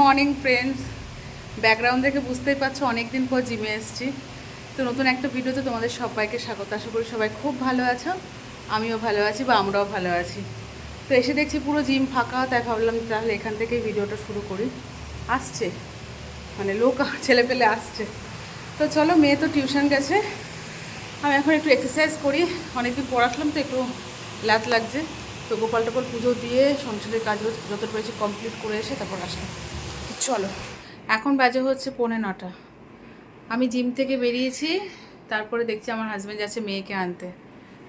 Morning friends. Background দেখে বুঝতেই পারছো অনেক দিন পর জিমে এসেছি। তো নতুন একটা ভিডিওতে তোমাদের সবাইকে স্বাগত। আশা করি সবাই খুব ভালো আছো, আমিও ভালো আছি বা আমরাও ভালো আছি। তো এসে দেখছি পুরো জিম ফাঁকা, তাই ভাবলাম তাহলে এখান থেকেই ভিডিওটা শুরু করি। আসছে মানে লোক ছেলে পেলে আসছে। তো চলো, মেয়ে তো টিউশন গেছে, আমি এখন একটু এক্সারসাইজ করি। অনেকদিন পর আসলাম তো একটু ল্যাত লাগছে। তো গোপাল টোপাল পুজো দিয়ে সংসারের কাজ যত পেরেছি কমপ্লিট করে এসে তারপর আসলাম। চলো, এখন বাজে হচ্ছে 8:45। আমি জিম থেকে বেরিয়েছি, তারপরে দেখছি আমার হাজব্যান্ড যাচ্ছে মেয়েকে আনতে।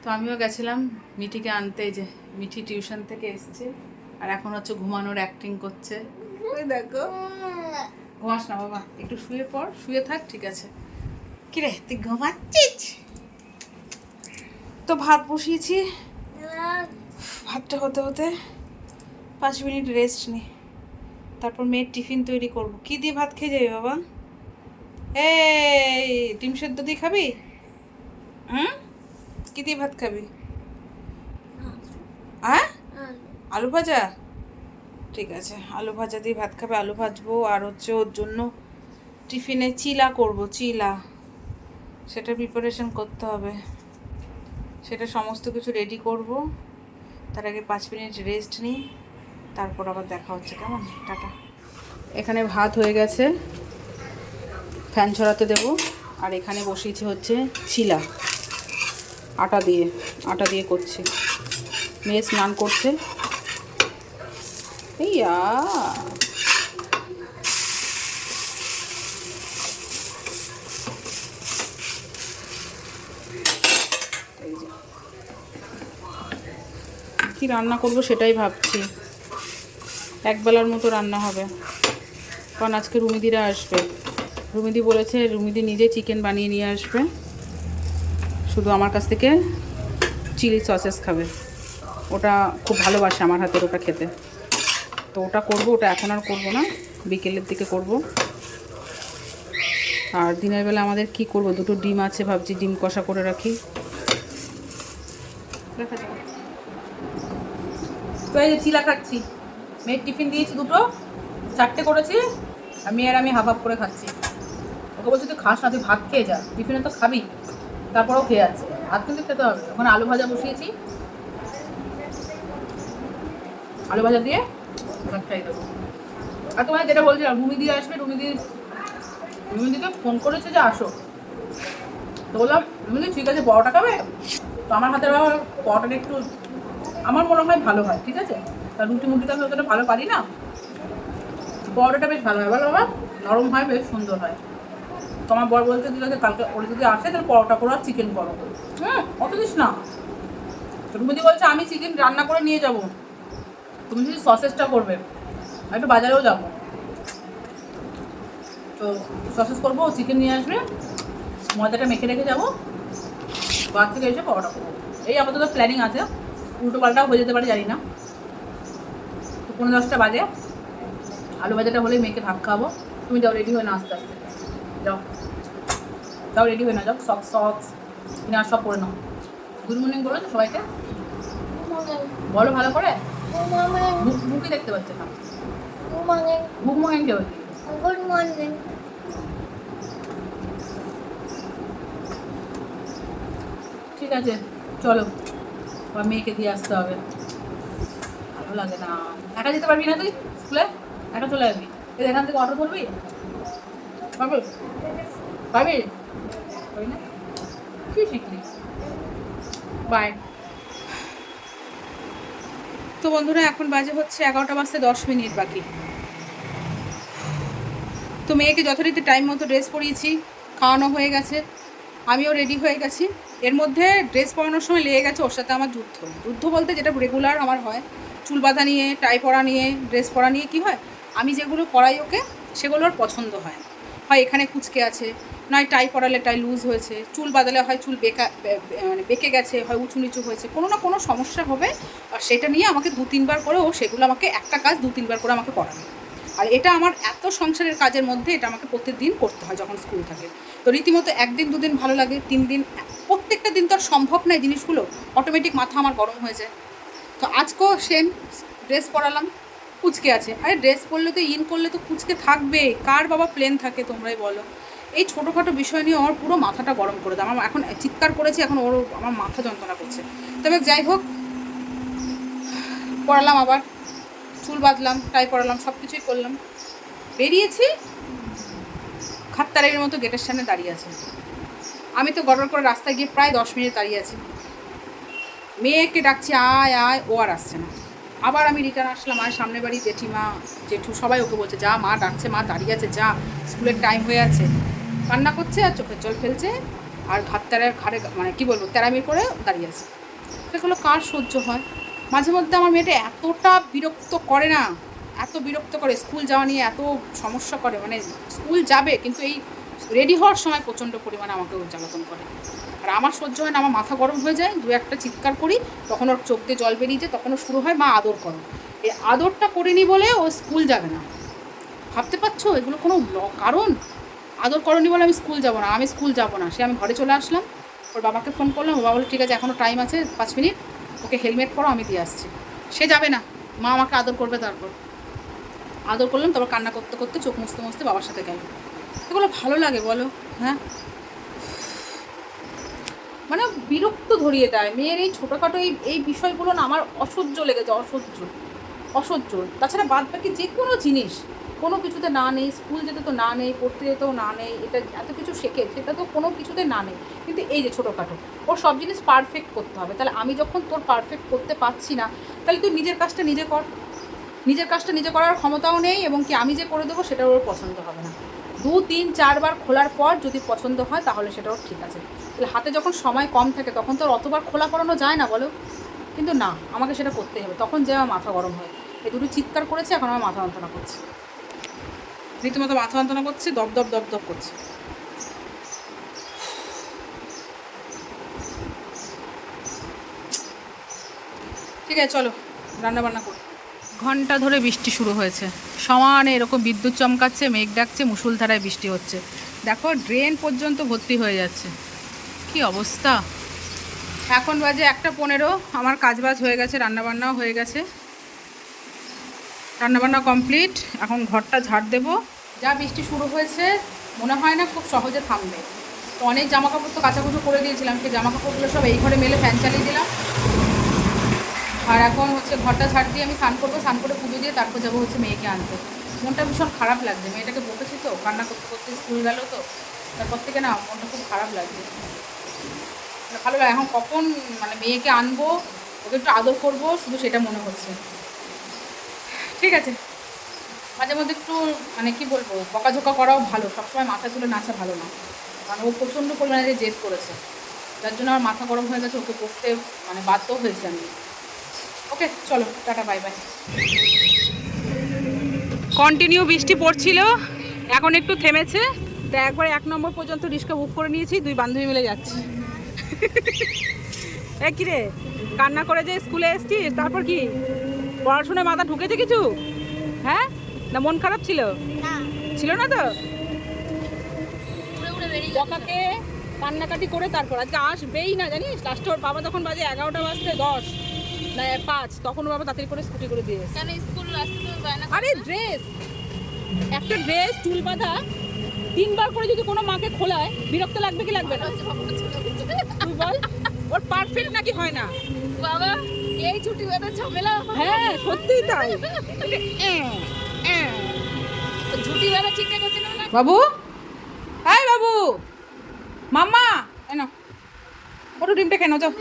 তো আমিও গেছিলাম মিঠিকে আনতে। যে মিঠি টিউশন থেকে এসছে আর এখন হচ্ছে ঘুমানোর অ্যাক্টিং করছে। ওই দেখো, ঘুমাস না বাবা, একটু শুয়ে পড়, শুয়ে থাক, ঠিক আছে? কিরে তুই ঘুমাচ্ছিস? তো ভাত বসিয়েছি, ভাতটা হতে হতে 5 মিনিট রেস্ট নিই, তারপর মেয়ের টিফিন তৈরি করব। কি দিয়ে ভাত খেয়ে যাবি বাবা? এই ডিম সেদ্ধ দিয়ে খাবি? হুম, কি দিয়ে ভাত খাবি? হ্যাঁ, আলু ভাজা। ঠিক আছে, আলু ভাজা দিয়ে ভাত খাবে। আলু ভাজবো আর হচ্ছে ওর জন্য টিফিনে চিলা করব। চিলা, সেটা প্রিপারেশন করতে হবে, সেটা সমস্ত কিছু রেডি করব। তার আগে 5 মিনিট রেস্ট নিই, তারপর আবার দেখা হচ্ছে। কেমন? টাটা। এখানে ভাত হয়ে গেছে, ফ্যান ছড়াতে দেবো। আর এখানে বসিয়েছি হচ্ছে চিলা, আটা দিয়ে করছি। মেয়ে স্নান করছে। এইয়া কি রান্না করব সেটাই ভাবছি। একবেলার মতো রান্না হবে, কারণ আজকে রুমিদিরা আসবে। রুমিদি বলেছে রুমিদি নিজে চিকেন বানিয়ে নিয়ে আসবে, শুধু আমার কাছ থেকে চিলি সসেস খাবে। ওটা খুব ভালোবাসে আমার হাতের ওটা খেতে। তো ওটা করব, ওটা এখন আর করব না, বিকেলের দিকে করব। আর দিনের বেলা আমাদের কি করব, দুটো ডিম আছে, ভাবছি ডিম কষা করে রাখি। দেখা যাক। তো এই যে চিলা খাচ্ছি, মেয়ের টিফিন দিয়েছি দুটো, 4টে করেছি, আর মেয়ের আমি হাফ হাফ করে খাচ্ছি। ওকে বলছি তুই খাস না, তুই ভাত খেয়ে যা, টিফিনে তো খাবি। তারপরেও খেয়ে যাচ্ছে, ভাত কিন্তু খেতে হবে। ওখানে আলু ভাজা বসিয়েছি, আলু ভাজা দিয়ে ভাত খাই দেবো। আর তোমার যেটা বলছিলাম, রুমিদি আসবে। রুমিদিকে ফোন করেছে যে আসো। তো বললাম রুমিদি ঠিক আছে, পরোটা খাবে? তো আমার হাতের পরোটাটা একটু আমার মনে হয় ভালো হয়, ঠিক আছে? তা রুটি মুটিটা আমি অতটা ভালো পারি না, পরোটাটা বেশ ভালো হয়। বলো বাবা, নরম হয়, বেশ সুন্দর হয়। তোমার বর বলতে ঠিক আছে, কালকে ওরা যদি আসে তাহলে পরোটা করো আর চিকেন করো। অত দিস না। রুমিদি বলছে আমি চিকেন রান্না করে নিয়ে যাব, তুমি যদি সসেসটা করবে। আর একটু বাজারেও যাবো, তো সসেস করবো, চিকেন নিয়ে আসবে, ময়দাটা মেখে রেখে যাবো, বাদ থেকে এসে পরোটা করবো। এই আপাতত প্ল্যানিং আছে, উল্টো পাল্টাও হয়ে যেতে পারে, জানি না। তো 9:30 বাজে, আলু ভাজাটা হলেই মেয়েকে ভাত খাবো। তুমি যাও রেডি হয়ে না, আস্তে আস্তে যাও, যাও রেডি হয়ে না, যাও সক্স কিনার সব করে নাও। গুড মর্নিং বলো তো সবাইকে, বলো ভালো করে। মুখই দেখতে পাচ্ছে না। গুড মর্নিং কেউ? Good morning. ঠিক আছে, চলো, আবার মেয়েকে দিয়ে আসতে হবে। ভালো লাগে না, একা যেতে পারবি না তুই স্কুলে? একা চলে যাবি? এখান থেকে অটো ধরবি? পারবি? পারবি না? কি শিখলি? বাই। তো বন্ধুরা, এখন বাজে হচ্ছে 11টা বাজতে 10 মিনিট বাকি। তো মেয়েকে যথারীতি টাইম মতো ড্রেস পরিয়েছি, খাওয়ানো হয়ে গেছে, আমিও রেডি হয়ে গেছি। এর মধ্যে ড্রেস পরানোর সময় লেগে গেছে ওর সাথে আমার যুদ্ধ বলতে যেটা রেগুলার আমার হয়, চুল বাঁধা নিয়ে, টাই পরা নিয়ে, ড্রেস পরা নিয়ে। কী হয়, আমি যেগুলো পরাই ওকে সেগুলো ওর পছন্দ হয়। হয় এখানে কুচকে আছে, নয় টাই পরালে টাই লুজ হয়েছে, চুল বাঁধালে হয় চুল মানে বেঁকে গেছে, হয় উঁচু নিচু হয়েছে, কোনো না কোনো সমস্যা হবে। আর সেটা নিয়ে আমাকে 2-3 বার করে ও সেগুলো আমাকে একটা কাজ 2-3 বার করে আমাকে করাবে। আর এটা আমার এত সংসারের কাজের মধ্যে এটা আমাকে প্রত্যেকদিন করতে হয় যখন স্কুল থাকে। তো রীতিমতো 1 দিন 2 দিন ভালো লাগে, 3 দিন, প্রত্যেকটা দিন তো আর সম্ভব নয়। জিনিসগুলো অটোমেটিক মাথা আমার গরম হয়ে যায়। তো আজকেও সেম ড্রেস পরালাম, কুচকে আছে। আরে ড্রেস পরলে তো ইন করলে তো কুচকে থাকবে, কার বাবা প্লেন থাকে তোমরাই বলো। এই ছোটোখাটো বিষয় নিয়ে আমার পুরো মাথাটা গরম করে দেয়। আমার এখন চিৎকার করেছি, এখন ওর আমার মাথা যন্ত্রণা করছে। তবে যাই হোক, পড়ালাম, আবার চুল বাঁধলাম, টাই পড়ালাম, সব কিছুই করলাম, বেরিয়েছি। খাত্তারের মতো গেটের সামনে দাঁড়িয়ে আছে। আমি তো গড়গড় করে রাস্তায় গিয়ে প্রায় 10 মিনিট দাঁড়িয়ে আছি। মেয়েকে ডাকছি আয় আয়, ও আর আসছে না। আবার আমি রিটার্ন আসলাম, আর সামনে বাড়ি জেঠিমা জেঠু সবাই ওকে বলছে যা, মা ডাকছে, মা দাঁড়িয়ে আছে, যা, স্কুলের টাইম হয়ে আছে। কান্না করছে আর চোখের জল ফেলছে, আর ঘাড়ে মানে কী বলবো, তেরামির করে দাঁড়িয়ে আছে। সেগুলো কার সহ্য হয়? মাঝে মধ্যে আমার মেয়েটা এতটা বিরক্ত করে না, এত বিরক্ত করে, স্কুল যাওয়া নিয়ে এত সমস্যা করে, মানে স্কুল যাবে কিন্তু এই রেডি হওয়ার সময় প্রচণ্ড পরিমাণে আমাকে জ্বালাতন করে। আর আমার সহ্য হয় না, আমার মাথা গরম হয়ে যায়, দু একটা চিৎকার করি, তখন ওর চোখ দিয়ে জল বেরিয়ে যায়, তখনও শুরু হয় মা আদর করো। এই আদরটা করিনি বলে ও স্কুল যাবে না। ভাবতে পারছো এগুলো কোনো কারণ? আদর করনি বলে আমি স্কুল যাব না, আমি স্কুল যাব না। সে আমি ঘরে চলে আসলাম, ওর বাবাকে ফোন করলাম, ও বাবা বলে ঠিক আছে এখনও টাইম আছে 5 মিনিট, ওকে হেলমেট পরো, আমি দিয়ে আসছি। সে যাবে না, মা আমাকে আদর করবে। তারপর আদর করলাম, তারপর কান্না করতে করতে চোখ মুছতে মুছতে বাবার সাথে গেল। এগুলো ভালো লাগে বলো? হ্যাঁ, মানে বিরক্ত ধরিয়ে দেয় মেয়ের এই ছোটোখাটো এই বিষয়গুলো না আমার অসহ্য লেগেছে, অসহ্য। তাছাড়া বাদ বাকি যে কোনো জিনিস, কোনো কিছুতে না নেই, স্কুল যেতে তো না নেই, পড়তে যেতেও না নেই, এটা এত কিছু শেখে সেটা তো কোনো কিছুতে না নেই। কিন্তু এই যে ছোটোখাটো, ওর সব জিনিস পারফেক্ট করতে হবে। তাহলে আমি যখন তোর পারফেক্ট করতে পারছি না, তাহলে তুই নিজের কাজটা নিজে কর। নিজের কাজটা নিজে করার ক্ষমতাও নেই, এবং কি আমি যে করে দেবো সেটা ওর পছন্দ হবে না। 2-3-4 বার খোলার পর যদি পছন্দ হয় তাহলে সেটাও ঠিক আছে। তাহলে হাতে যখন সময় কম থাকে তখন তো আর অতবার খোলা করানো যায় না বলো? কিন্তু না, আমাকে সেটা করতেই হবে। তখন যে আমার মাথা গরম হয়, এই দুটো চিৎকার করেছে, এখন আমার মাথা যন্ত্রণা করছে, রীতিমতো মাথা যন্ত্রণা করছে, দপ করছে। ঠিক আছে চলো রান্নাবান্না করি। ঘন্টা ধরে বৃষ্টি শুরু হয়েছে, সমানে এরকম বিদ্যুৎ চমকাচ্ছে, মেঘ ডাকছে, মুষলধারায় বৃষ্টি হচ্ছে। দেখো ড্রেন পর্যন্ত ভর্তি হয়ে যাচ্ছে, কি অবস্থা। এখন বাজে 1:15, আমার কাজবাজ হয়ে গেছে, রান্নাবান্নাও হয়ে গেছে, রান্নাবান্না কমপ্লিট। এখন ঘরটা ঝাড় দেবো। যা বৃষ্টি শুরু হয়েছে মনে হয় না খুব সহজে থামবে। তো অনেক জামাকাপড় তো কাচাকুচো করে দিয়েছিলাম, সেই জামাকাপড়গুলো সব এই ঘরে মেলে ফ্যান চালিয়ে দিলাম। আর এখন হচ্ছে ঘরটা ঝাড় দিয়ে আমি স্নান করবো, স্নান করে পুজো দিয়ে তারপর যাবো হচ্ছে মেয়েকে আনতে। মনটা ভীষণ খারাপ লাগছে, মেয়েটাকে বকেছি তো, কান্না করতে করতে স্কুল গেল তো, তারপর থেকে না মনটা খুব খারাপ লাগছে। ভালো লাগে এখন কখন মানে মেয়েকে আনবো, ওকে একটু আদর করবো, শুধু সেটা মনে হচ্ছে। ঠিক আছে, মাঝে মধ্যে একটু মানে কি বলবো, বকাঝোকা করাও ভালো, সবসময় মাথা তুলে নাচা ভালো না। কারণ ও প্রচণ্ড পরিমাণে জেদ করেছে, যার জন্য আমার মাথা গরম হয়ে গেছে, ওকে বকতে মানে বাধ্য হয়েছে আমি। ওকে চলো টাটা, বাই বাই। কন্টিনিউ বৃষ্টি পড়ছিল, এখন একটু থেমেছে। তো একবার 1 নম্বর পর্যন্ত রিক্সা বুক করে নিয়েছি, 2 বান্ধবী মিলে যাচ্ছি। এ কি রে, কান্না করে যে স্কুলে এসছিস, তারপর কি পড়াশোনায় মাথা ঢুকেছে কিছু? হ্যাঁ, না মন খারাপ ছিল? ছিল না তো, বকাকে কান্নাকাটি করে তারপর আজকে আসবেই না জানিস। লাস্টে ওর বাবা তখন বাজে 11:10 না 5, তখন ওর বাবা তাড়াতাড়ি করে স্কুটি করে দিয়ে এসেছে। আরে ড্রেস, একটা ড্রেস চুল বাঁধা 3 বার করে যদি কোনো মাকে খোলায়, বিরক্ত লাগবে কি লাগবে না? তুই বল, ওর পারফেক্ট নাকি হয় না বাবা? এই ছুটি বাঁধা ঝামেলা। হ্যাঁ সত্যিই তাই। ছুটি বাঁধা ঠিকঠাক হচ্ছে না বাবু। হাই বাবু, মাম্মা এনো, ওটা ডিমটা খেয়ে নাও যাও।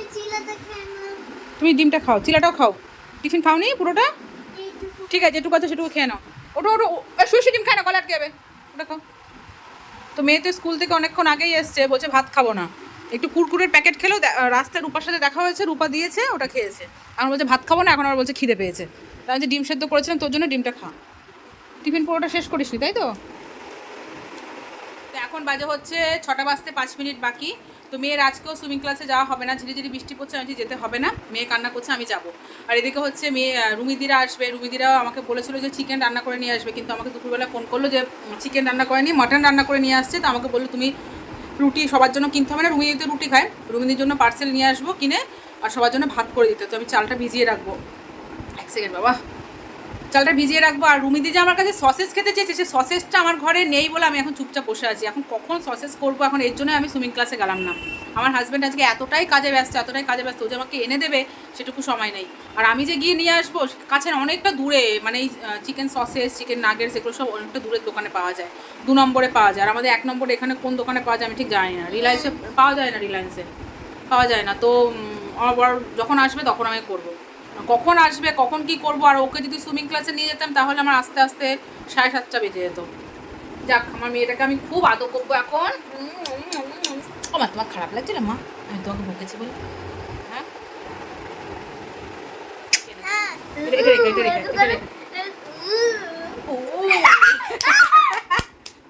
তুমি ডিমটা খাও, চিলাটাও খাও। টিফিন খাওনি পুরোটা? ঠিক আছে, যেটুকু আছে সেটুকু খেয়ে নাও। ওটা শুয়ে ডিম খায় না, গলা আটকে যাবে, ওটা খাও। তো মেয়ে তো স্কুল থেকে অনেকক্ষণ আগেই এসছে, বলছে ভাত খাবো না, একটু কুরকুরের প্যাকেট খেলো, রাস্তায় রূপার সাথে দেখা হয়েছে, রূপা দিয়েছে, ওটা খেয়েছে। এখন বলছে ভাত খাবো না, এখন আবার বলছে খিদে পেয়েছে। তাই যে ডিম সেদ্ধ করেছিলাম তোর জন্য, ডিমটা খা। টিফিন পুরোটা শেষ করিসনি তাই তো? এখন বাজে হচ্ছে 6টা বাজতে 5 মিনিট বাকি। তো মেয়ের আজকেও সুইমিং ক্লাসে যাওয়া হবে না, ঝিরি ঝিরি বৃষ্টি পড়ছে, আমি যেতে হবে না, মেয়ে কান্না করছে, আমি যাব। আর এদিকে হচ্ছে মেয়ে রুমিদিরা আসবে, রুমিদিরাও আমাকে বলেছিল যে চিকেন রান্না করে নিয়ে আসবে, কিন্তু আমাকে দুপুরবেলা ফোন করলো যে চিকেন রান্না করে নিয়ে মাটন রান্না করে নিয়ে আসছে। তো আমাকে বললো তুমি রুটি সবার জন্য কিনতে হবে না, রুমিদিতে রুটি খায়, রুমিদির জন্য পার্সেল নিয়ে আসবো কিনে, আর সবার জন্য ভাত করে দিতে। তো আমি চালটা ভিজিয়ে রাখবো। 1 সেকেন্ড বাবা, চালটা ভিজিয়ে রাখবো। আর রুমি দিদি আমার কাছে সসেস খেতে চেয়েছে, সে সসেসটা আমার ঘরে নেই বলে আমি এখন চুপচাপ বসে আছি। এখন কখন সসেস করবো, এখন এর জন্য আমি সুইমিং ক্লাসে গেলাম না। আমার হাজব্যান্ড আজকে এতটাই কাজে ব্যস্ত ও যে আমাকে এনে দেবে সেটুকু সময় নেই। আর আমি যে গিয়ে নিয়ে আসবো কাছের অনেকটা দূরে, মানে এই চিকেন সসেস, চিকেন নাগেটস এগুলো সব অনেকটা দূরের দোকানে পাওয়া যায়, 2 নম্বরে পাওয়া যায়। আর আমাদের 1 নম্বরে এখানে কোন দোকানে পাওয়া যায় আমি ঠিক জানি না। রিলায়েন্সে পাওয়া যায় না, রিলায়েন্সে পাওয়া যায় না। তো আবার যখন আসবে তখন আমি করবো, কখন আসবে কখন কি করব। আর ওকে যদি সুইমিং ক্লাসে নিয়ে যেতাম তাহলে আমার আস্তে আস্তে 7:30 বেজে যেত। যাক, আমার মেয়েটাকে আমি খুব আদর করবো এখন। ও মা, তোমার খারাপ লাগছে না মা আমি তোমাকে বকেছি বলে? হ্যাঁ,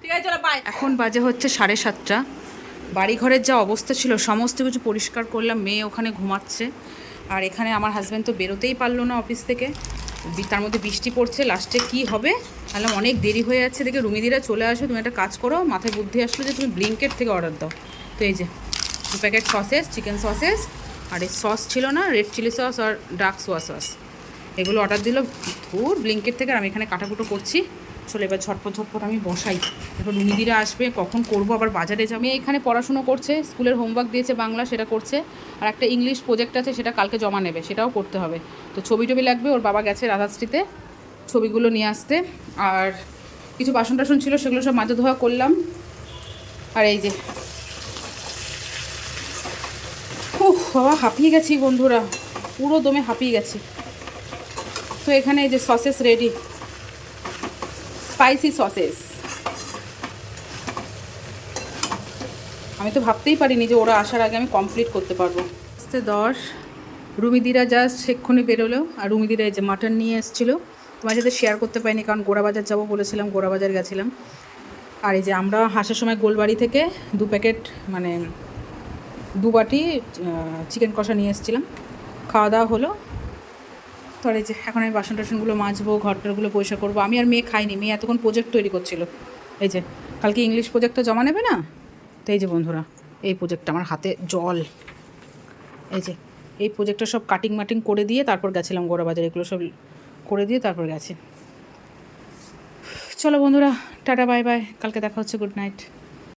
ঠিক আছে চলো বাই। এখন বাজে হচ্ছে 7:30। বাড়িঘরের যা অবস্থা ছিল সমস্ত কিছু পরিষ্কার করলাম, মেয়ে ওখানে ঘুমাচ্ছে। আর এখানে আমার হাজব্যান্ড তো বেরোতেই পারলো না অফিস থেকে, তার মধ্যে বৃষ্টি পড়ছে। লাস্টে কি হবে, তাহলে অনেক দেরি হয়ে যাচ্ছে। দেখে রুমিদিরা চলে আসো, তুমি একটা কাজ করো, মাথায় বুদ্ধি আসলো যে তুমি ব্লিঙ্কেট থেকে অর্ডার দাও। তো এই যে 2 প্যাকেট সসেস, চিকেন সসেস, আর এই সস ছিল না, রেড চিলি সস আর ডার্ক সোয়া সস, এগুলো অর্ডার দিল ধুর ব্লিঙ্কেট থেকে। আর আমি এখানে কাটাকুটো করছি। চলো এবার ঝটপট আমি বসাই, এবার রুমিদিরা আসবে, কখন করব, আবার বাজারে যাবে। এখানে পড়াশুনো করছে, স্কুলের হোমওয়ার্ক দিয়েছে বাংলা, সেটা করছে। আর একটা ইংলিশ প্রজেক্ট আছে, সেটা কালকে জমা নেবে, সেটাও করতে হবে। তো ছবি টবি লাগবে, ওর বাবা গেছে রাধাশ্রীতে ছবিগুলো নিয়ে আসতে। আর কিছু বাসন টাসন ছিল, সেগুলো সব মাজা ধোয়া করলাম। আর এই যে বাবা হাঁপিয়ে গেছি বন্ধুরা, পুরো দমে হাঁপিয়ে গেছি। তো এখানে এই যে সসেস রেডি, স্পাইসি সসেস। আমি তো ভাবতেই পারিনি যে ওরা আসার আগে আমি কমপ্লিট করতে পারবো। 10 রুমিদিরা জাস্ট এক্ষুনি বেরোলো। আর রুমিদিরা এই যে মাটন নিয়ে এসেছিলো, তোমার সাথে শেয়ার করতে পারিনি কারণ গোড়াবাজার যাবো বলেছিলাম, গোড়াবাজার গেছিলাম। আর এই যে আমরা আসার সময় গোলবাড়ি থেকে 2 প্যাকেট মানে 2 বাটি চিকেন কষা নিয়ে এসেছিলাম, খাওয়া দাওয়া হলো। তো আর এই যে এখন আমি বাসন টাসনগুলো মাজবো, ঘরটারগুলো পরিষ্কার করবো। আমি আর মেয়ে খাইনি, মেয়ে এতক্ষণ প্রজেক্ট তৈরি করছিল। এই যে কালকে ইংলিশ প্রজেক্টটা জমা নেবে না, তো এই যে বন্ধুরা এই প্রজেক্টটা আমার হাতে জল। এই যে এই প্রজেক্টটা সব কাটিং মাটিং করে দিয়ে তারপর গেছিলাম গোড়াবাজার, এগুলো সব করে দিয়ে তারপর গেছি। চলো বন্ধুরা, টাটা বাই বাই, কালকে দেখা হচ্ছে, গুড নাইট।